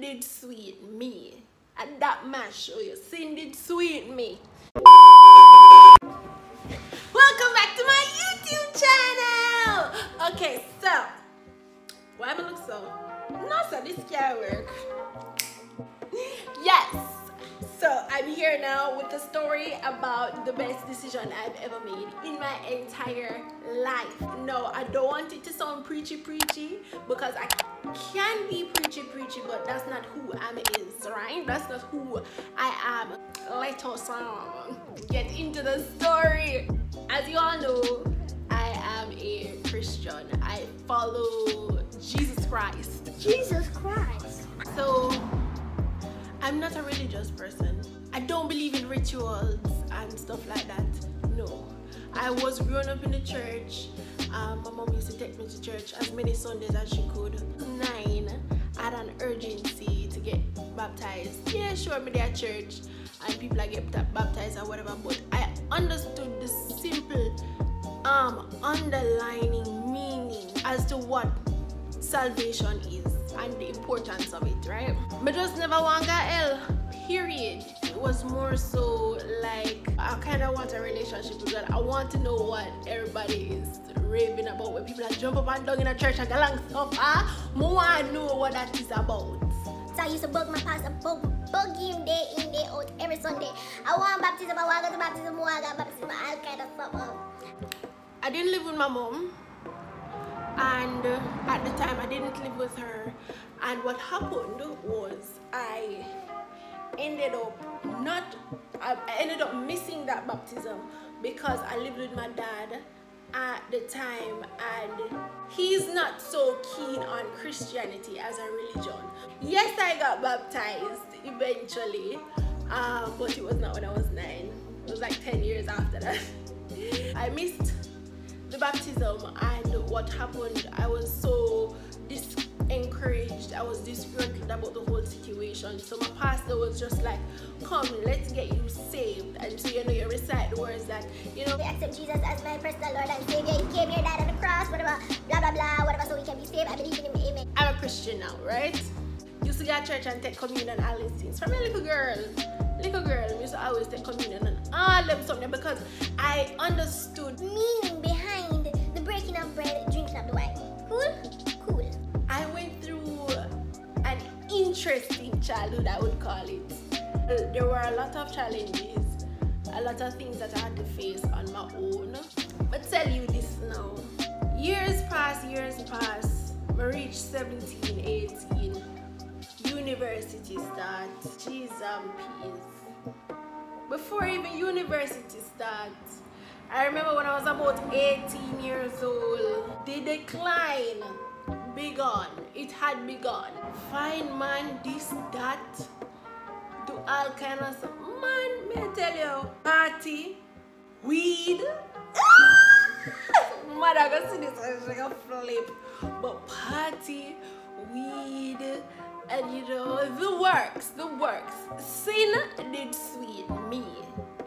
did sweet me. And that man show you. Sin did sweet me. Welcome back to my YouTube channel. Okay, so why am I look so? No, so this can't work. Yes. So I'm here now with a story about the best decision I've ever made in my entire life. No, I don't want it to sound preachy because I can be preachy, but that's not who I am, right? That's not who I am. Let us get into the story. As you all know, I am a Christian. I follow Jesus Christ. Jesus Christ. So I'm not a religious person. I don't believe in rituals and stuff like that. No. I was growing up in the church. My mom used to take me to church as many Sundays as she could. 9, I had an urgency to get baptized. Yeah, sure, me there at church and people I get baptized or whatever, but I understood the simple underlining meaning as to what salvation is and the importance of it, right? But just never want to hell, period. It was more so like I kind of want a relationship with God. I want to know what everybody is raving about, when people that jump up and down in a church and go along stuff. I want to know what that is about. So I used to bug my pastor, bug him day in, day out, every Sunday. I want baptism, I want to go to baptism, I want to go baptism, all kind of stuff. I didn't live with my mom. And at the time I didn't live with her, and what happened was I ended up missing that baptism because I lived with my dad at the time and he's not so keen on Christianity as a religion. Yes, I got baptized eventually, but it was not when I was 9. It was like 10 years after that. I missed the baptism, and what happened, I was so encouraged, I was disgruntled about the whole situation. So my pastor was just like, come, let's get you saved. And so, you know, you recite the words that, you know, I accept Jesus as my personal Lord and Savior. He came here, died on the cross, whatever, blah blah blah, whatever, so we can be saved. I believe in him, amen. I'm a Christian now, right? Used to go to church and take communion and all these things. From a little girl, we used to always take communion and all them something because I understood meaning behind the breaking of bread, drinking of the wine. Cool? Cool. I went through an interesting childhood, I would call it. There were a lot of challenges, a lot of things that I had to face on my own. But tell you this now, years pass, I reached 17, 18, university starts, jeez and peas. Before even university starts, I remember when I was about 18 years old, the decline begun. It had begun. Fine man, this, that, do all kind of stuff. Man, may I tell you, party, weed. Mother, I go see this, I was like a flip. But party, weed, and you know, the works. Sin did sweet me.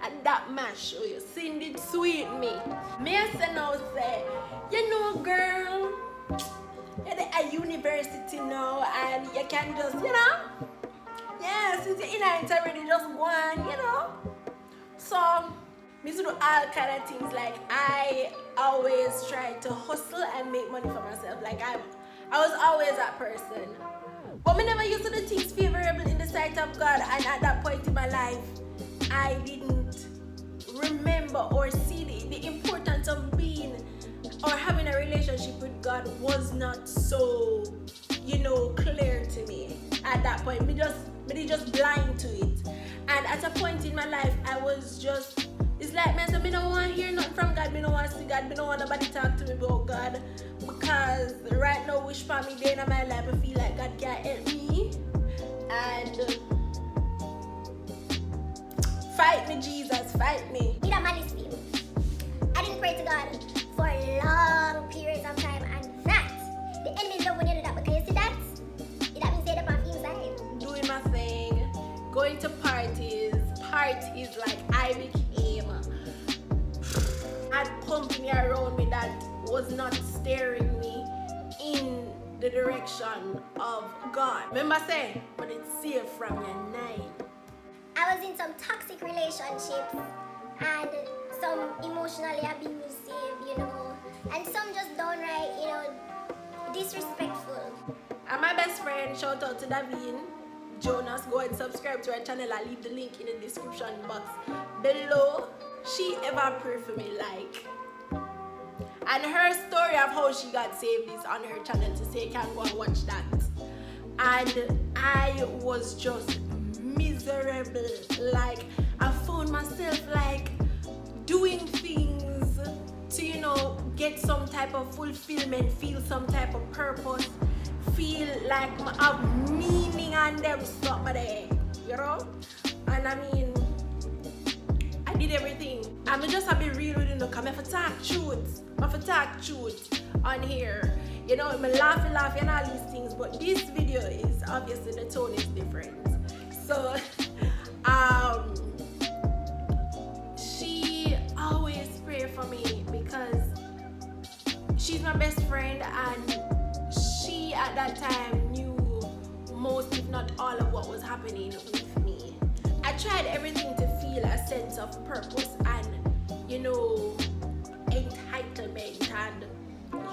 And that man show you, sin did sweet me. Me I say now say, you know girl, you're at university now and you can just, you know, yeah, since you're in it already, just go on, you know. So, me to do all kind of things, like I always try to hustle and make money for myself. Like I was always that person. But me never used to do things favorable in the sight of God, and at that point in my life, I didn't remember or see the importance of being or having a relationship with God was not so, you know, clear to me at that point. Me just blind to it. And at a point in my life, I was just, it's like, man, so me don't want to hear nothing from God, me don't want to see God, me don't want nobody talk to me about God, because right now, wish for me day in my life, I feel like God can't help me. And fight me, Jesus, fight me. Me that man is feel. I didn't pray to God for long periods of time, and that the enemy love when you do that, because you see that? That means they're on inside. Doing my thing, going to parties like I became, had company around me that was not staring me in the the direction of God. Remember saying, but it's safe from your name. I was in some toxic relationships and some emotionally abusive, you know, and some just downright, you know, disrespectful. And my best friend, shout out to Davene Jonas. Go and subscribe to her channel. I'll leave the link in the description box below. She ever prayed for me, like, and her story of how she got saved is on her channel, to say you can go and watch that. And I was just miserable. Like, I found myself like doing things to, you know, get some type of fulfillment, feel some type of purpose, feel like I have meaning and them stuff there, you know. And I mean, I did everything. I'm just a bit real with you, because I have to talk truth on here. You know, I'm laughing and all these things, but this video is obviously the tone is different. So, she always pray for me because she's my best friend, and she at that time knew most, if not all, of what was happening with me. I tried everything to feel a sense of purpose and, you know, entitlement and,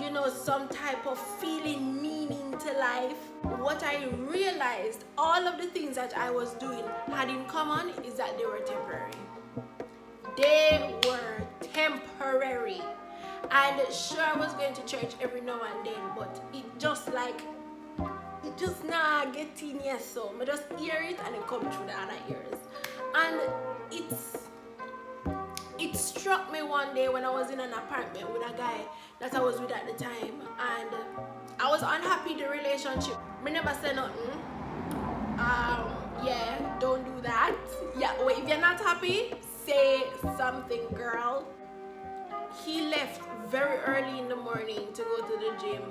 you know, some type of feeling meaning to life. What I realized, all of the things that I was doing had in common is that they were temporary. They were temporary. And sure, I was going to church every now and then, but it just not get in here, so I just hear it and it come through the other ears. And it struck me one day when I was in an apartment with a guy that I was with at the time, and I was unhappy in the relationship. I never said nothing. Yeah, don't do that. Yeah, wait, if you're not happy, say something, girl. He left very early in the morning to go to the gym,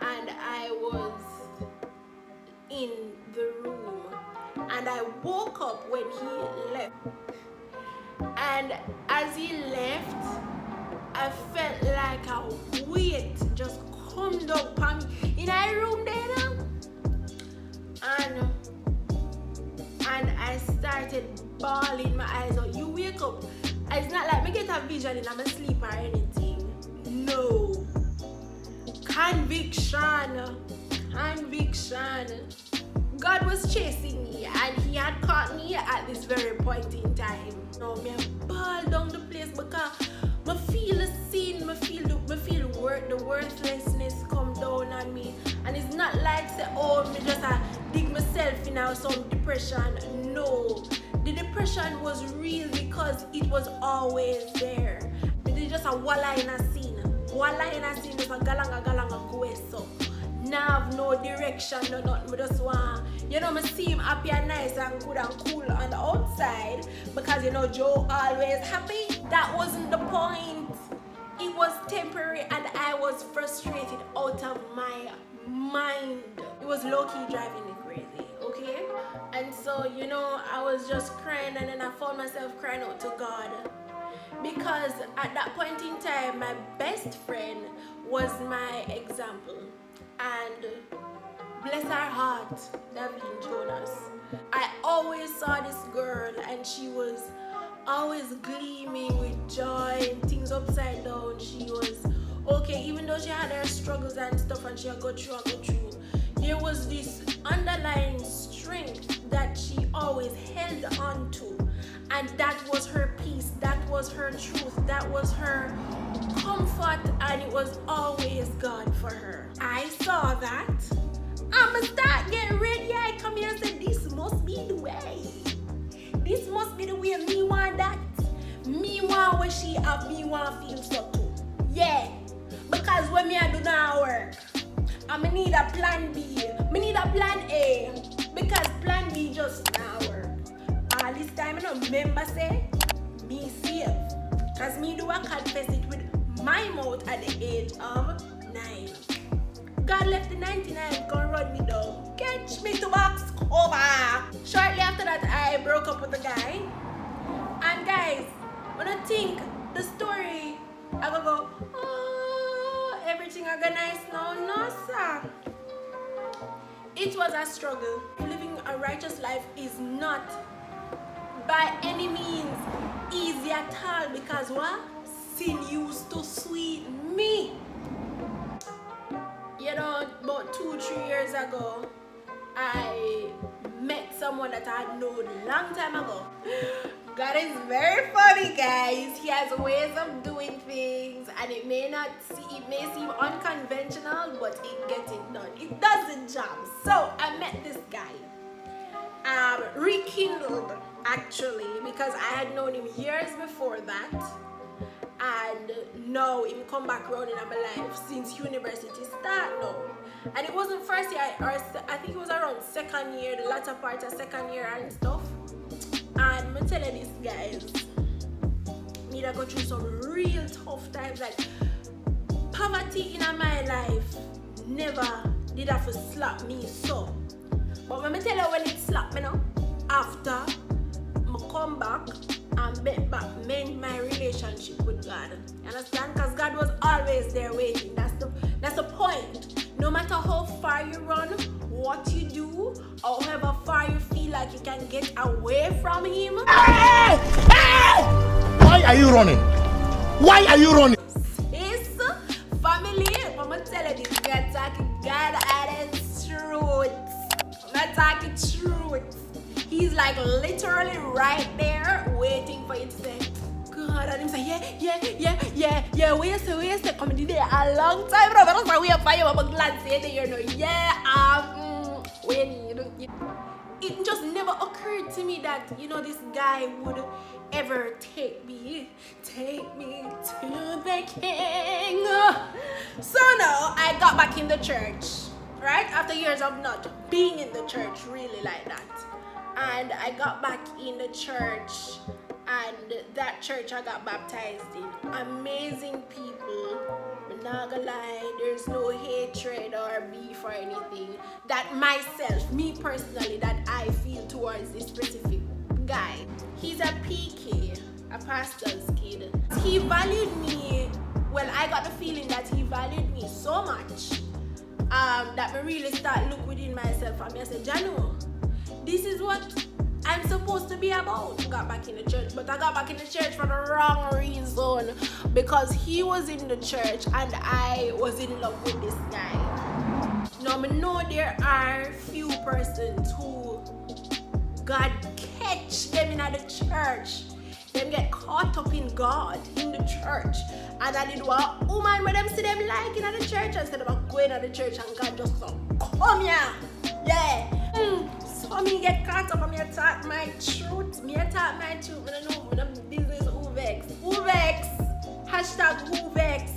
and I was in the room, and I woke up when he left. And as he left, I felt like a weight just come down upon me in my room there, and I started bawling my eyes out. You wake up, it's not like me get a vision and I'm asleep or anything. No. Conviction. God was chasing me, and he had caught me at this very point in time. Now me ball down the place because I feel the sin, I feel the worthlessness come down on me. And it's not like say, oh, me just dig myself in some depression. No. The depression was real because it was always there. It is just a walla in a scene. Walla in a scene is a galanga go so. Now have no direction, no nothing. I just want, you know, me seem happy and nice and good and cool on the outside because, you know, Joe always happy. That wasn't the point. It was temporary, and I was frustrated out of my mind. It was low-key driving me crazy, okay? And so, you know, I was just crying, and then I found myself crying out to God, because at that point in time, my best friend was my example. And bless her heart, Davene Jonas. I always saw this girl, and she was always gleaming with joy and things upside down. She was okay, even though she had her struggles and stuff, and she had go through. There was this underlying strength that she always held on to, and that was her peace, that was her truth, that was her comfort, and it was always God for her. I saw that. I'ma start getting ready. I come here and say, this must be the way. This must be the way. Me want that. Me want what she have. Me want feel so too. Yeah. Because when me I do not work, I'ma need a plan B. Me need a plan A. Because plan B just not work. All this time I don't remember say, me safe. Because me do I confess it with my mouth at the age of 9. God left the 99, gonna run me down. Catch me to box cover. Shortly after that, I broke up with the guy. And guys, when I think the story, I go, oh, everything I go nice now. No, sir. it was a struggle. Living a righteous life is not by any means easy at all, because what? Sin used to sweeten me. You know, about 2-3 years ago, I met someone that I had known a long time ago. God is very funny, guys. He has ways of doing things, and it may seem unconventional, but it gets it done. It does the job. So I met this guy. Rekindled, actually, because I had known him years before that, and now him come back around in my life since university start now. And it wasn't first year, or I think it was around second year, the latter part of second year and stuff. And I'm telling these guys, me that go through some real tough times. Like, poverty in my life never did have to slap me so. But let me tell you when it slapped me now, after I come back and mend my relationship with God. You understand? Because God was always there waiting. That's the point. No matter how far you run, what you do, or however far you feel like you can get away from Him. Hey! Hey! Why are you running? Why are you running? His family, I'm gonna tell you this, God talking God and His truth. I'm not talking truth. He's like literally right there waiting for you to say, God, and him say, yeah, where you say, come in there a long time, bro. That's why we are fire, but glad say that you know, it just never occurred to me that, you know, this guy would ever take me to the King. So now I got back in the church, right? After years of not being in the church really like that. And I got back in the church, and that church I got baptized in. Amazing people. I'm not gonna lie, there's no hatred or beef or anything that myself, me personally, that I feel towards this specific guy. He's a PK, a pastor's kid. He valued me, well, I got the feeling that he valued me so much that I really start look within myself and I said, Janu, this is what I'm supposed to be about. I got back in the church, but I got back in the church for the wrong reason, because he was in the church and I was in love with this guy. Now I know there are few persons who God catch them in the church. Them get caught up in God in the church, and I did what woman with them see them like in the church instead of going to the church, and God just come here, yeah. So me get caught up and me attack my truth. I don't know what business who vex. Hashtag who vex.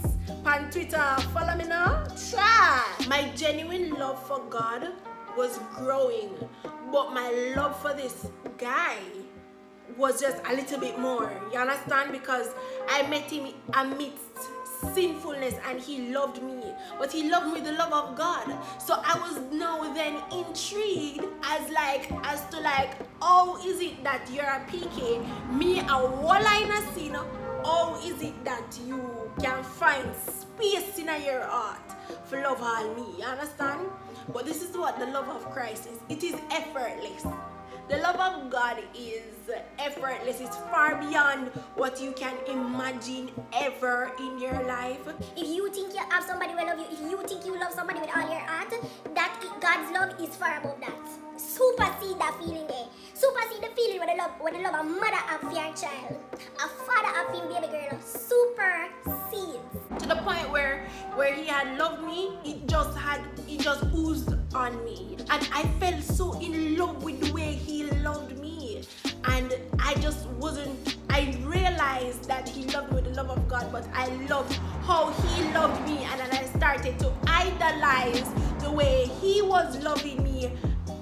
On Twitter, follow me now. Try. My genuine love for God was growing, but my love for this guy was just a little bit more. You understand? Because I met him amidst sinfulness and he loved me, but he loved me with the love of God. So I was now then intrigued as to how is it that you're a PK, me a walla in a sin, how is it that you can find space in your heart for love all me? You understand? But this is what the love of Christ is. It is effortless. The love of God is effortless. It's far beyond what you can imagine ever in your life. If you think you have somebody who love you, if you think you love somebody with all your heart, God's love is far above that. Supersede that feeling there. Supersede the feeling when the love a mother have for your child, a father have for your baby girl. Supersede. To the point where he had loved me, it just oozed on me, and I fell so in love with the way he loved me, and I realized that he loved me with the love of God, but I loved how he loved me, and then I started to idolize the way he was loving me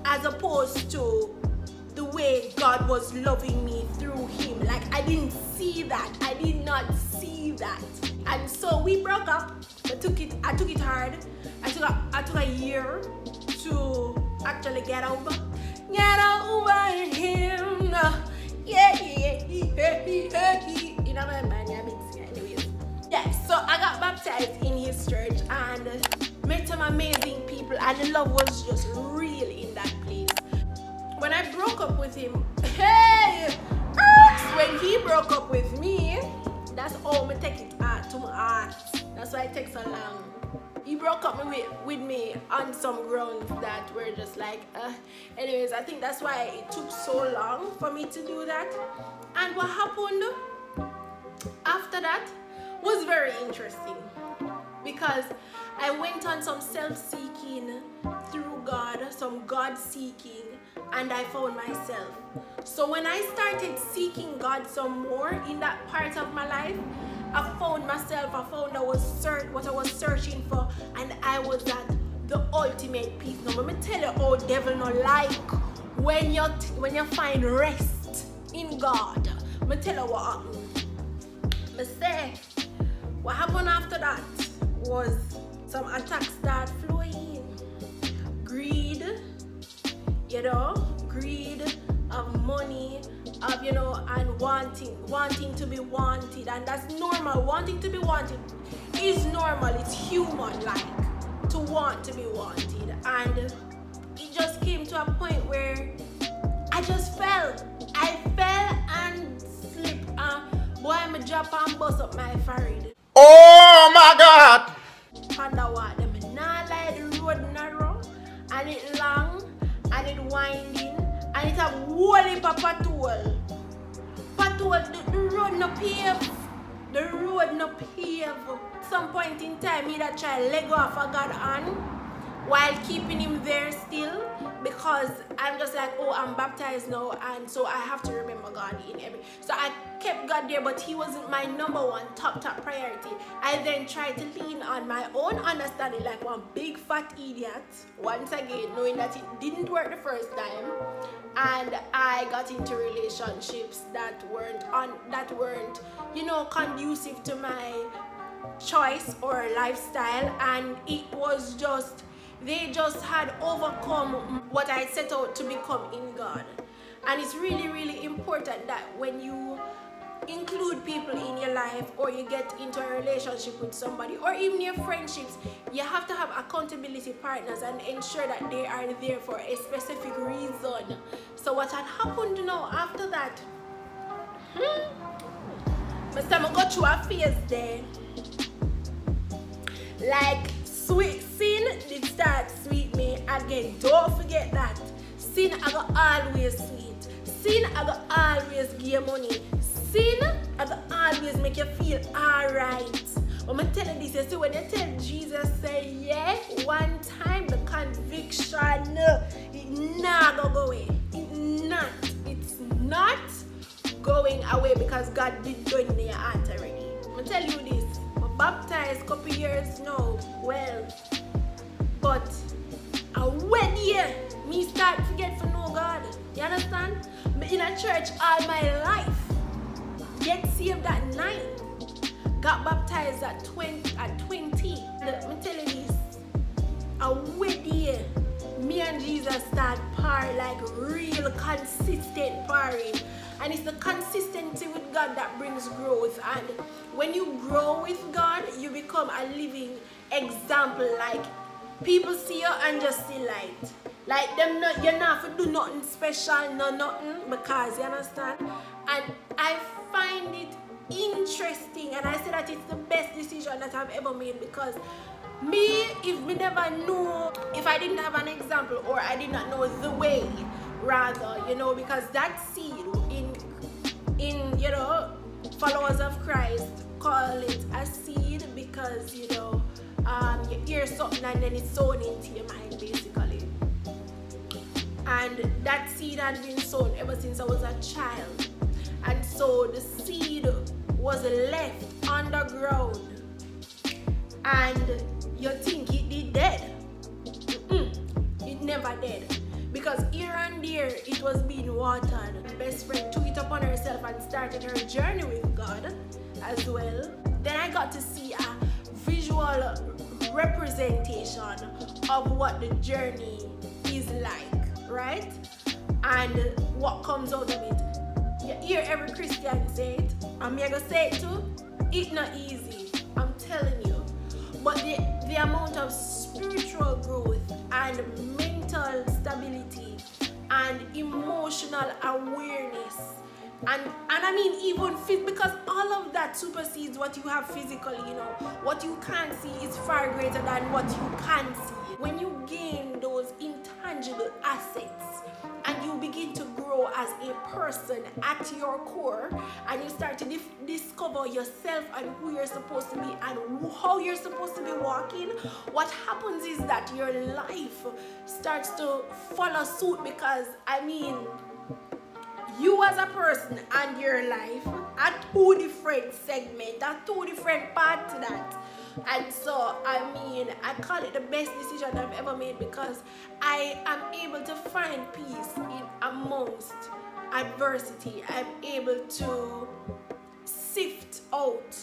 as opposed to the way God was loving me through him. Like, I didn't see that. I did not see that. And so we broke up. I took it hard. I took a year to actually get over him. Yeah. You know my man, anyways. Yeah, so I got baptized in his church and met some amazing people. people, and the love was just real in that place. When I broke up with him, hey, when he broke up with me, that's all me take it to my heart. That's why it takes so long. He broke up with me on some grounds that were just like, anyways, I think that's why it took so long for me to do that. And what happened after that was very interesting, because I went on some self-seeking through God, some God-seeking, and I found myself. So when I started seeking God some more in that part of my life, I found myself, I found what I was searching for, and I was at the ultimate peace. Now let me tell you how devil not like when you find rest in God. Let me tell you what happened. Me say, what happened after that was some attacks start flowing. Greed, greed of money, of and wanting to be wanted, and that's normal. Wanting to be wanted is normal. It's human like to want to be wanted, and it just came to a point where I just fell. I fell and slipped. Boy, I'm a drop and bust up my forehead. Oh my God! Underwater, them not like the road narrow, and it long, and it winding, and it have whole heap of pothole. The road no pave. The road no pave. At some point in time, he that try leg off of God on while keeping him there still, because I'm just like, oh, I'm baptized now, and so I have to remember God in every. So I kept God there, but he wasn't my number one top priority. I then tried to lean on my own understanding like one big fat idiot, once again knowing that it didn't work the first time, and I got into relationships that weren't conducive to my choice or lifestyle, and it was just, they just had overcome what I set out to become in God. And it's really, really important that when you include people in your life, or you get into a relationship with somebody, or even your friendships, you have to have accountability partners and ensure that they are there for a specific reason. So what had happened now after that, but time I go through a phase there, like sin did start sweet me again. Don't forget that. Sin I got always sweet. Sin I got always give money. Sin I got always make you feel alright. I'm gonna tell you this, you see, when you tell Jesus say yeah one time, the conviction it not gonna go away. It's not going away, because God did go in your heart already. I'm gonna tell you this. I'm baptized a couple years now, well, but a wet year, me start to forget for no God. You understand? Me in a church all my life. Get saved at 9. Got baptized at 20. Let me tell you this. A wet year, me and Jesus start par like real consistent parring. And it's the consistency with God that brings growth. And when you grow with God, you become a living example. Like, people see you and just see light. Like, you're not to do nothing special, nothing, because you understand. And I find it interesting, and I say that it's the best decision that I've ever made, because me, if me never knew, if I didn't have an example, or I did not know the way, rather, because that seed in followers of Christ call it a seed, because you hear something and then it's sown into your mind, basically. And that seed had been sown ever since I was a child, and so the seed was left underground, and you think it did dead. It never did. Because here and there, it was being watered. My best friend took it upon herself and started her journey with God as well. Then I got to see a visual representation of what the journey is like, right? And what comes out of it. You hear every Christian say it, and me gonna say it too. It's not easy, I'm telling you. But the amount of spiritual growth and mental stability and emotional awareness. And I mean even because all of that supersedes what you have physically, you know. What you can't see is far greater than what you can see. When you gain those intangible assets and you begin to grow as a person at your core, and you start to discover yourself and who you're supposed to be and how you're supposed to be walking, what happens is that your life starts to follow suit. Because I mean, you as a person and your life are two different segments, are two different parts to that. And so, I mean, I call it the best decision I've ever made, because I am able to find peace in amongst adversity. I'm able to sift out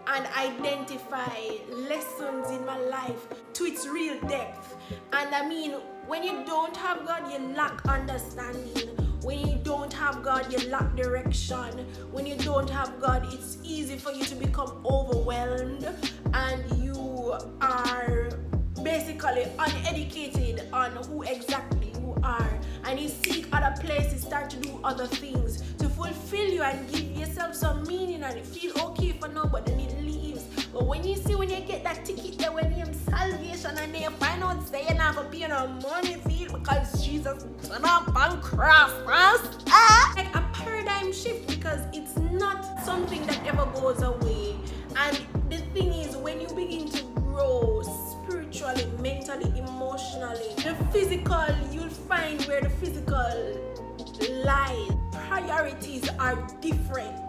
and identify lessons in my life to its real depth. And I mean, when you don't have God, you lack understanding. When you don't have God, you lack direction. When you don't have God, it's easy for you to become overwhelmed, and you are basically uneducated on who exactly you are, and you seek other places, start to do other things to fulfill you and give yourself some meaning, and it feel okay for now, but then it leaves. But when you get that ticket there, when you have salvation, and then you find out say you never pay no money for it because Jesus went up on cross first. Like a paradigm shift, because it's not something that ever goes away. And the thing is, when you begin to grow spiritually, mentally, emotionally, the physical, you'll find where the physical lies. Priorities are different.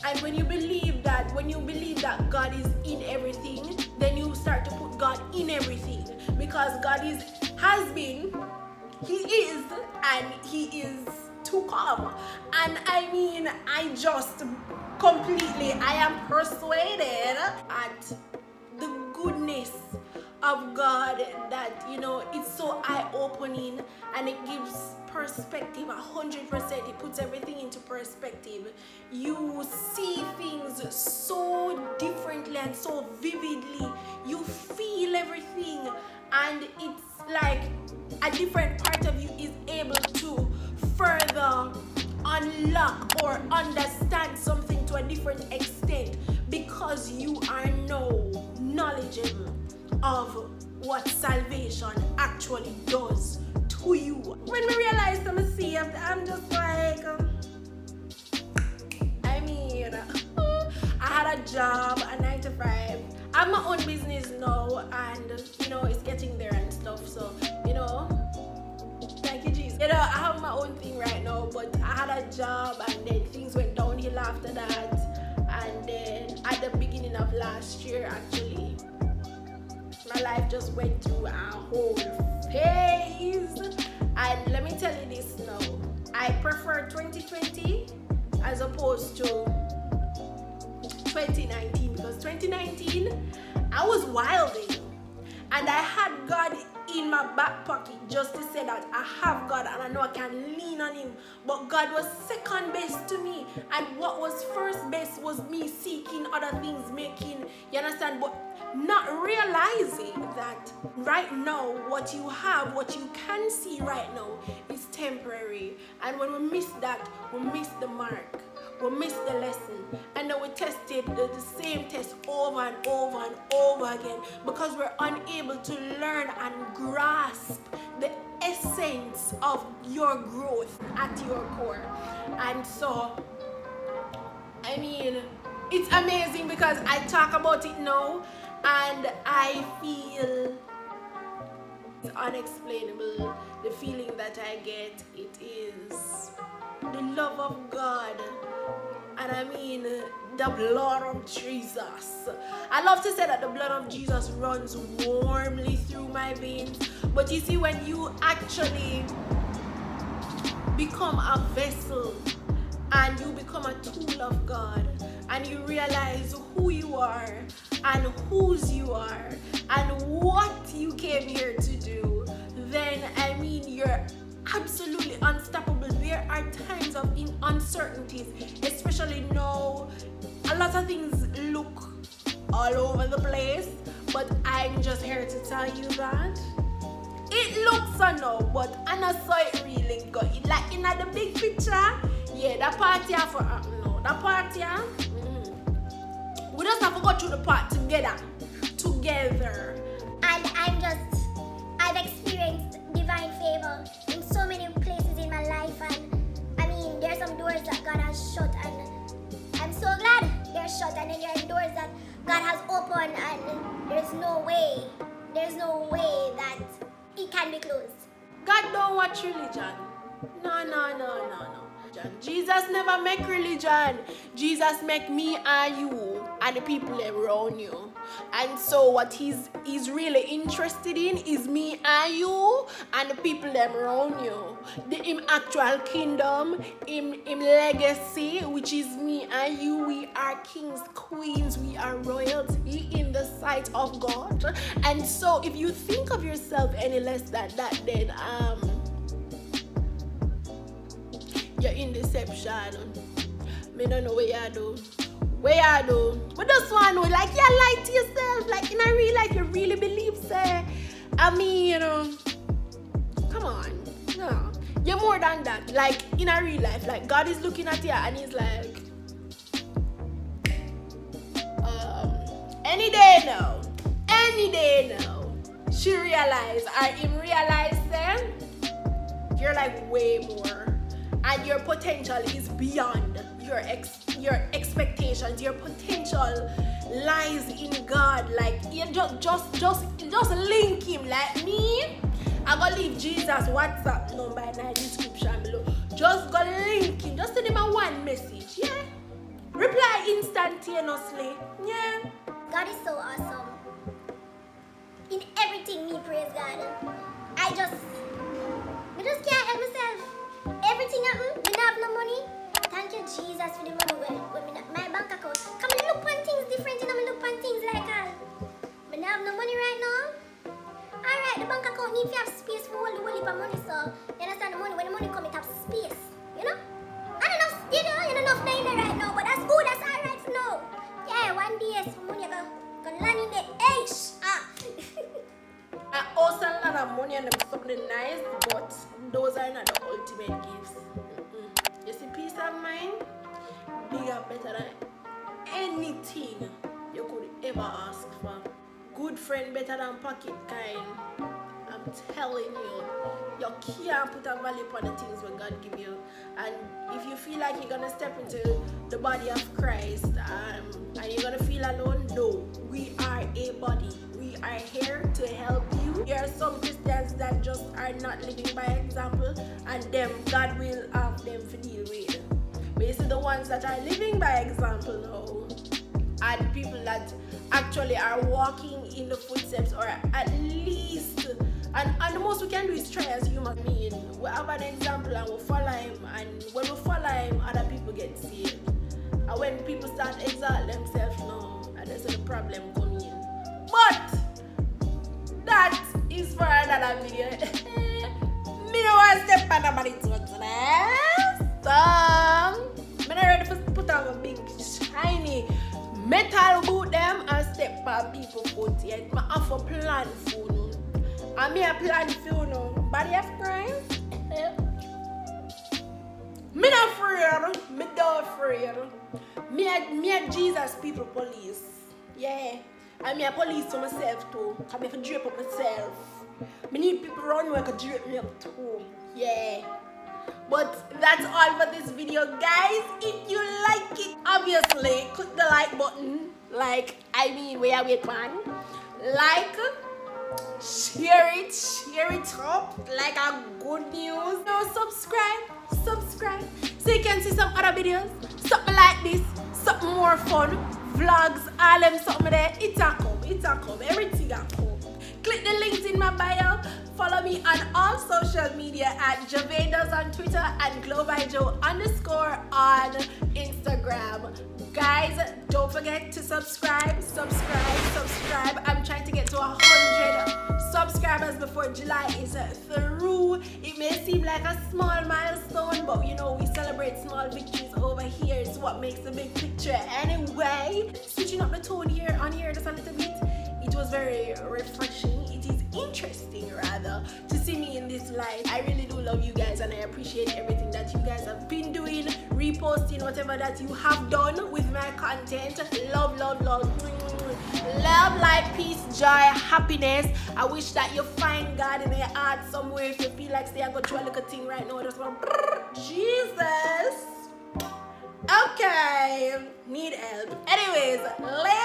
And when you believe that God is in everything, then you start to put God in everything, because God has been, He is, and He is to come. And I mean, I am persuaded at the goodness of God, that, you know, it's so eye-opening, and it gives perspective 100%. It puts everything into perspective. You see things so differently and so vividly. You feel everything, and it's like a different part of you is able to further unlock or understand something to a different extent, because you are now knowledgeable of what salvation actually does to you. When we realized I'm saved, I'm just like, I mean, I had a job, a 9 to 5. I have my own business now, and you know, it's getting there and stuff. So, you know, thank you, Jesus. You know, I have my own thing right now, but I had a job, and then things went downhill after that. And then at the beginning of last year, actually, my life just went through a whole phase. And let me tell you this now, I prefer 2020 as opposed to 2019, because 2019 I was wilding, and I had God in my back pocket just to say that I have God and I know I can lean on Him. But God was second best to me, and what was first best was me seeking other things, making, you understand, but not realizing that right now what you have, what you can see right now, is temporary. And when we miss that, we miss the mark, we miss the lesson, and then we tested the same test over and over and over again, because we're unable to learn and grasp the essence of your growth at your core. And so, I mean, it's amazing because I talk about it now, and I feel it's unexplainable. The feeling that I get, it is the love of God, and I mean the blood of Jesus. I love to say that the blood of Jesus runs warmly through my veins, but you see, when you actually become a vessel and you become a tool of God, and you realize who you are and whose you are and what you came here to do, then I mean, you're absolutely unstoppable. There are times of uncertainties, especially now. A lot of things look all over the place, but I'm just here to tell you that it looks so now, but I know so it really go. Like in the big picture, yeah, the party for no, the party. We just have to go through the part together. And I've experienced divine favor in so many places in my life, and I mean, there's some doors that God has shut, and I'm so glad they're shut, and then there are doors that God has opened, and there's no way that it can be closed. God don't watch religion. No. Jesus never make religion. Jesus make me and you and the people around you. And so what he's really interested in is me and you and the people around you. Him actual kingdom, him legacy, which is me and you. We are kings, queens, we are royalty in the sight of God. And so if you think of yourself any less than that, then you're in deception. Me don't know what you do. But just want to know, like, you lie to yourself. Like, in a real life, you really believe, say. I mean, you know, come on. No. You're more than that. Like, in a real life, like, God is looking at you and he's like, any day now, she realized, or him realized, then, you're like way more. And your potential is beyond your expectations. Your potential lies in God. Like, you just link him. Like me, I'm gonna leave Jesus' WhatsApp number in the description below. Just go link him. Just send him a one message. Yeah. Reply instantaneously. Yeah. God is so awesome. In everything, me praise God. I just can't help myself. Everything happen, me not have no money. Thank you, Jesus, for the money when my bank account. Come and look on things different, you know, me look on things like that. Me not have no money right now. Alright, the bank account need to have space for all the whole heap of money, so you understand the money, when the money come, it have space. You know? I don't know, you know enough money there right now, but that's good, that's alright for now. Yeah, one day some money gonna land in the H. I also a lot of money and something nice, but those are not the ultimate gifts. You see, peace of mind, bigger, better than anything you could ever ask for. Good friend better than pocket kind. I'm telling you, you can't put a value on the things when God give you. And if you feel like you're gonna step into the body of Christ and you're gonna feel alone, no, we are a body. We are here to help you. There are some Christians that just are not living by example, and them God will have them to deal with. But you see, the ones that are living by example now, and people that actually are walking in the footsteps, or at least, and the most we can do is try as human beings. We have an example and we follow him, and when we follow him, other people get saved. And when people start exalt themselves now, and that's where the problem comes in. But that is for another video. Me don't want to step on nobody today. So I'm ready to put on a big shiny metal boot them and step on people's foot yet. I have a plan for you. And me a plan for you. Body of Christ. Me not afraid. Me not afraid. Me a Jesus people police. Yeah. And me a police to myself too. I have to drape up myself. Me need people around me who can drape me up too. Yeah. But that's all for this video, guys. If you like it, obviously click the like button. Like, I mean, where wait man. Like, share it up like a good news. No, subscribe so you can see some other videos, something like this, something more fun, vlogs, all them something there. It's a come, everything a come. Click the links in my bio. Follow me on all social media at Johvae Does on Twitter and Johvae Joe _ on Instagram. Guys, don't forget to subscribe. I'm trying to get to 100 subscribers before July is through. It may seem like a small milestone, but you know, we celebrate small victories over here. It's what makes the big picture. Anyway, switching up the tone here on here just a little bit. It was was very refreshing. It is interesting rather to see me in this light. I really do love you guys and I appreciate everything that you guys have been doing, reposting, whatever that you have done with my content. Love, love, love. Love, light, peace, joy, happiness. I wish that you find God in your heart somewhere. If you feel like say I go through a little thing right now, just go Jesus. Okay, need help. Anyways, let's